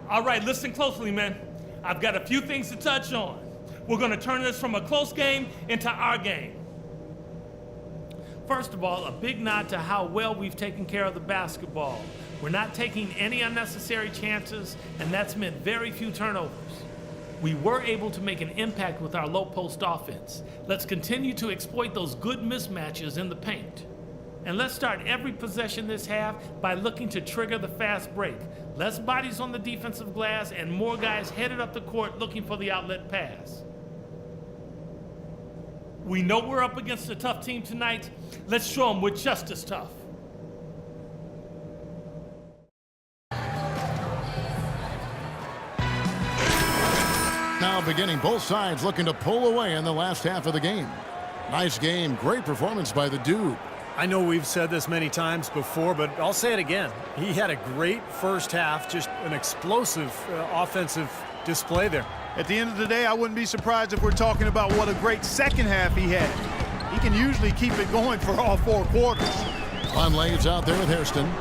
All right, listen closely, man. I've got a few things to touch on. We're going to turn this from a close game into our game. First of all, a big nod to how well we've taken care of the basketball. We're not taking any unnecessary chances, and that's meant very few turnovers. We were able to make an impact with our low post offense. Let's continue to exploit those good mismatches in the paint. And let's start every possession this half by looking to trigger the fast break. Less bodies on the defensive glass and more guys headed up the court looking for the outlet pass. We know we're up against a tough team tonight. Let's show them we're just as tough. Now beginning, both sides looking to pull away in the last half of the game. Nice game, great performance by the dude. I know we've said this many times before, but I'll say it again. He had a great first half, just an explosive offensive display there. At the end of the day, I wouldn't be surprised if we're talking about what a great second half he had. He can usually keep it going for all 4 quarters. Vonlee's out there with Hairston.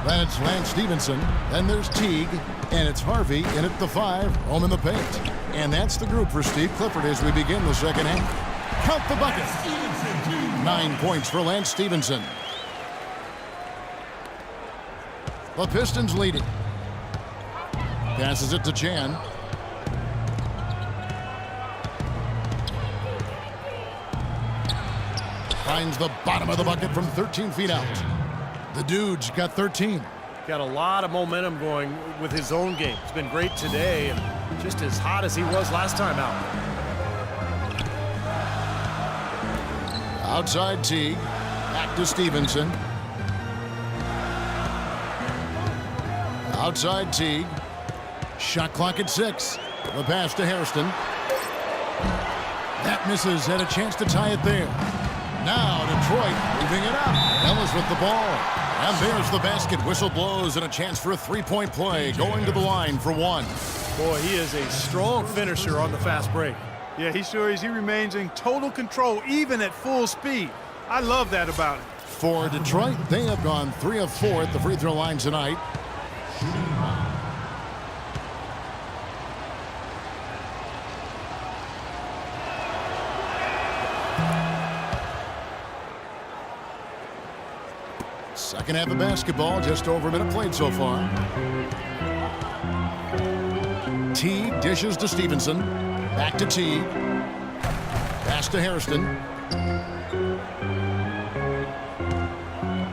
Then it's Lance Stevenson. Then there's Teague. And it's Harvey in at the 5, home in the paint. And that's the group for Steve Clifford as we begin the second half. Count the bucket. 9 points for Lance Stevenson. The Pistons leading. Passes it to Chan. Finds the bottom of the bucket from 13 feet out. The dude's got 13. Got a lot of momentum going with his own game. It's been great today and just as hot as he was last time out. Outside Teague. Back to Stevenson. Outside Teague. Shot clock at 6. The pass to Hairston. That misses. Had a chance to tie it there. Now Detroit leaving it up. Ellis with the ball. And there's the basket. Whistle blows and a chance for a three-point play. Going to the line for 1. Boy, he is a strong finisher on the fast break. Yeah, he sure is. He remains in total control, even at full speed. I love that about him. For Detroit, they have gone 3 of 4 at the free throw line tonight. Second half of basketball, just over a minute played so far. Teague dishes to Stevenson. Back to Teague. Pass to Hairston.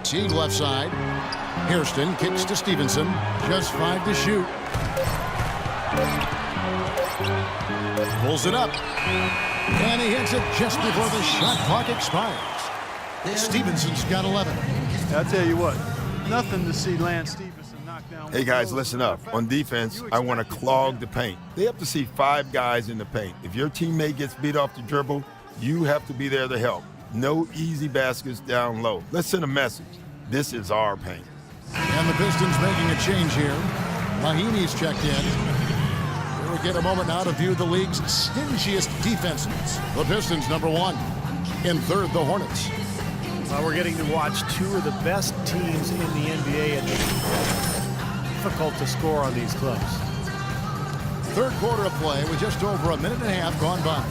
Teague left side. Hairston kicks to Stevenson. Just 5 to shoot. Pulls it up. And he hits it just before the shot clock expires. Stevenson's got 11. I'll tell you what, nothing to see Lance Stevenson knock down. Hey guys, listen up. On defense, I want to clog the paint. They have to see 5 guys in the paint. If your teammate gets beat off the dribble, you have to be there to help. No easy baskets down low. Let's send a message. This is our paint. And the Pistons making a change here. Mahinmi's checked in. We'll get a moment now to view the league's stingiest defenses. The Pistons, number 1. In third, the Hornets. Well, we're getting to watch 2 of the best teams in the NBA, and it's difficult to score on these clubs. Third quarter of play with just over a minute and a half gone by.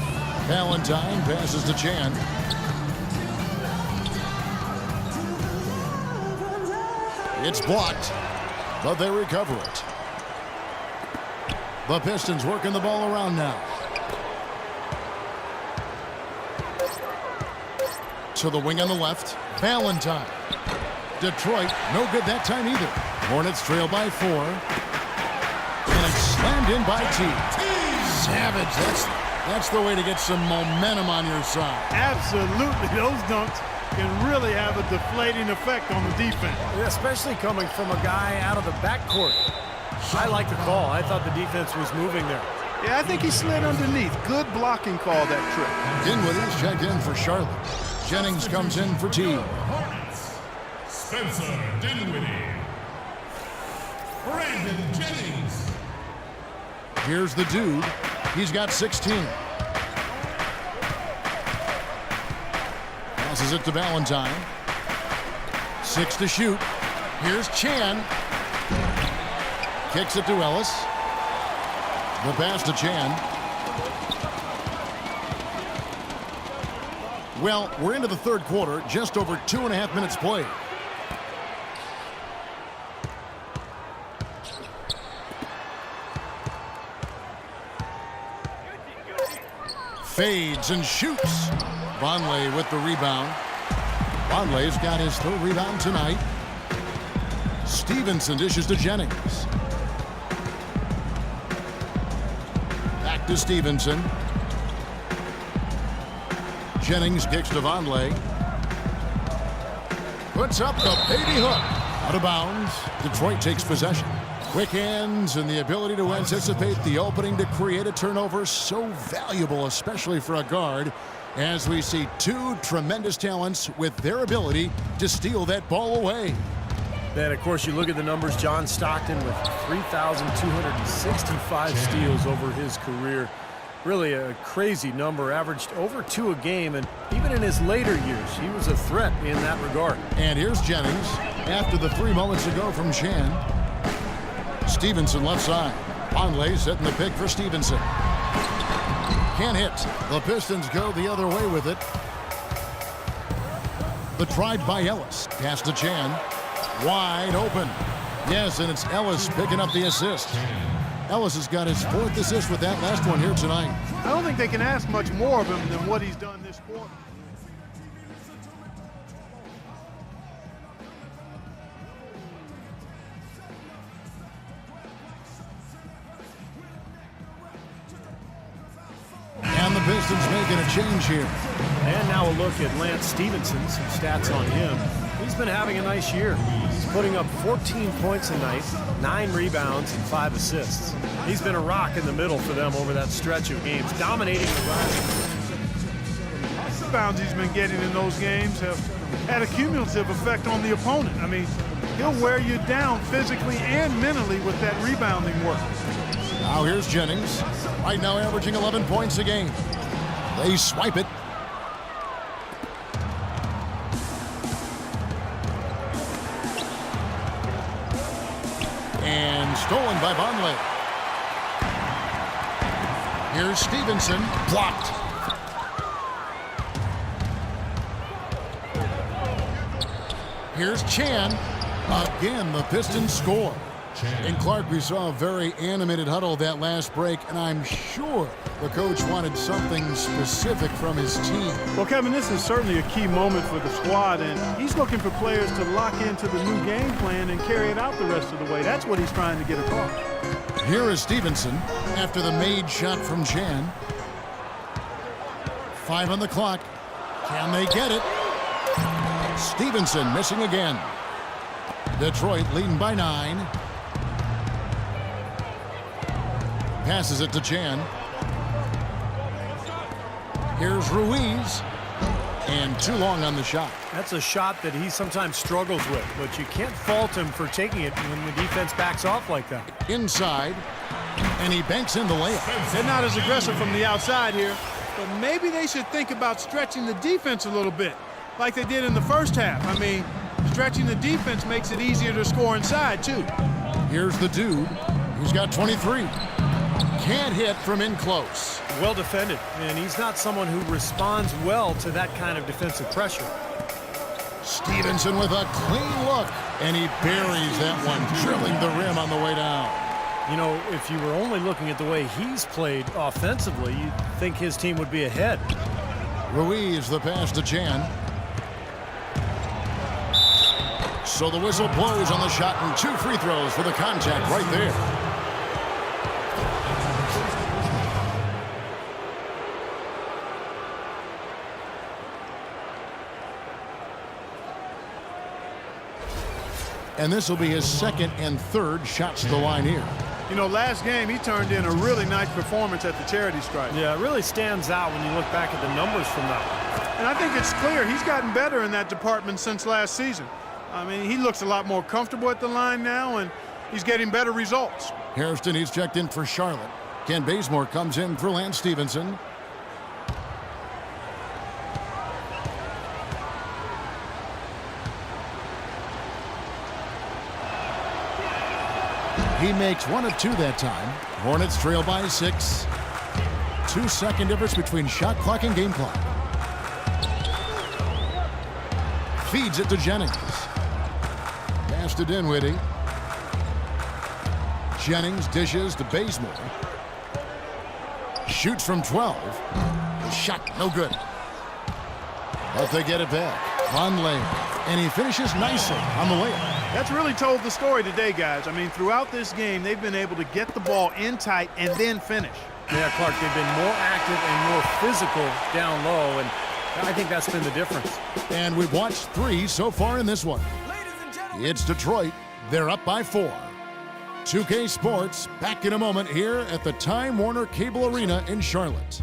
Valentine passes to Chan. It's blocked, but they recover it. The Pistons working the ball around now. To the wing on the left, Valentine. Detroit, no good that time either. Hornets trail by 4. And it's slammed in by Teague. Savage, that's the way to get some momentum on your side. Absolutely, those dunks can really have a deflating effect on the defense. Especially coming from a guy out of the backcourt. I like the call. I thought the defense was moving there. Yeah, I think he slid underneath. Good blocking call that trip. Dinwiddie's checked in for Charlotte. Jennings comes in for Teague. Hornets, Spencer Dinwiddie. Brandon Jennings. Here's the dude. He's got 16. Passes it to Valentine. 6 to shoot. Here's Chan. Kicks it to Ellis. The pass to Chan. Well, we're into the third quarter, just over 2.5 minutes played. Fades and shoots. Vonleh with the rebound. Vonleh's got his third rebound tonight. Stevenson dishes to Jennings. Back to Stevenson. Jennings kicks to Vonleh. Puts up the baby hook. Out of bounds. Detroit takes possession. Quick hands and the ability to anticipate the opening to create a turnover, so valuable, especially for a guard, as we see two tremendous talents with their ability to steal that ball away. Then, of course, you look at the numbers. John Stockton with 3,265 steals over his career. Really a crazy number, averaged over 2 a game, and even in his later years, he was a threat in that regard. And here's Jennings after the 3 moments ago from Chan. Stevenson left side. Vonleh setting the pick for Stevenson. Can't hit. The Pistons go the other way with it. The try by Ellis. Pass to Chan. Wide open. Yes, and it's Ellis picking up the assist. Ellis has got his 4th assist with that last one here tonight. I don't think they can ask much more of him than what he's done this quarter. And the Pistons making a change here. And now a look at Lance Stevenson, some stats on him. He's been having a nice year. He's putting up 14 points a night, 9 rebounds, and 5 assists. He's been a rock in the middle for them over that stretch of games, dominating the glass. The rebounds he's been getting in those games have had a cumulative effect on the opponent. I mean, he'll wear you down physically and mentally with that rebounding work. Now here's Jennings. Right now averaging 11 points a game. They swipe it. And stolen by Vonleh. Here's Stevenson. Blocked. Here's Chan. Again, the Pistons score. And Clark, we saw a very animated huddle that last break, and I'm sure the coach wanted something specific from his team. Well, Kevin, this is certainly a key moment for the squad, and he's looking for players to lock into the new game plan and carry it out the rest of the way. That's what he's trying to get across. Here is Stevenson after the made shot from Chan. 5 on the clock. Can they get it? Stevenson missing again. Detroit leading by 9. Passes it to Chan. Here's Ruiz. And too long on the shot. That's a shot that he sometimes struggles with, but you can't fault him for taking it when the defense backs off like that. Inside. And he banks in the layup. They're not as aggressive from the outside here, but maybe they should think about stretching the defense a little bit, like they did in the first half. I mean, stretching the defense makes it easier to score inside, too. Here's the dude. He's got 23. Can't hit from in close. Well defended, and he's not someone who responds well to that kind of defensive pressure. Stevenson with a clean look, and he buries that one, drilling the rim on the way down. You know, if you were only looking at the way he's played offensively, you'd think his team would be ahead. Ruiz the pass to Chan. So the whistle blows on the shot, and 2 free throws for the contact right there. And this will be his 2nd and 3rd shots to the line here. You know, last game he turned in a really nice performance at the charity stripe. Yeah, it really stands out when you look back at the numbers from that. And I think it's clear he's gotten better in that department since last season. I mean, he looks a lot more comfortable at the line now, and he's getting better results. Hairston, he's checked in for Charlotte. Ken Bazemore comes in for Lance Stevenson. He makes 1 of 2 that time. Hornets trail by 6. 2-second difference between shot clock and game clock. Feeds it to Jennings. Pass to Dinwiddie. Jennings dishes to Bazemore. Shoots from 12. Shot no good. But they get it back. Von Lane. And he finishes nicely on the layup. That's really told the story today, guys. I mean, throughout this game, they've been able to get the ball in tight and then finish. Yeah, Clark, they've been more active and more physical down low, and I think that's been the difference. And we've watched 3 so far in this one. It's Detroit. They're up by 4. 2K Sports back in a moment here at the Time Warner Cable Arena in Charlotte.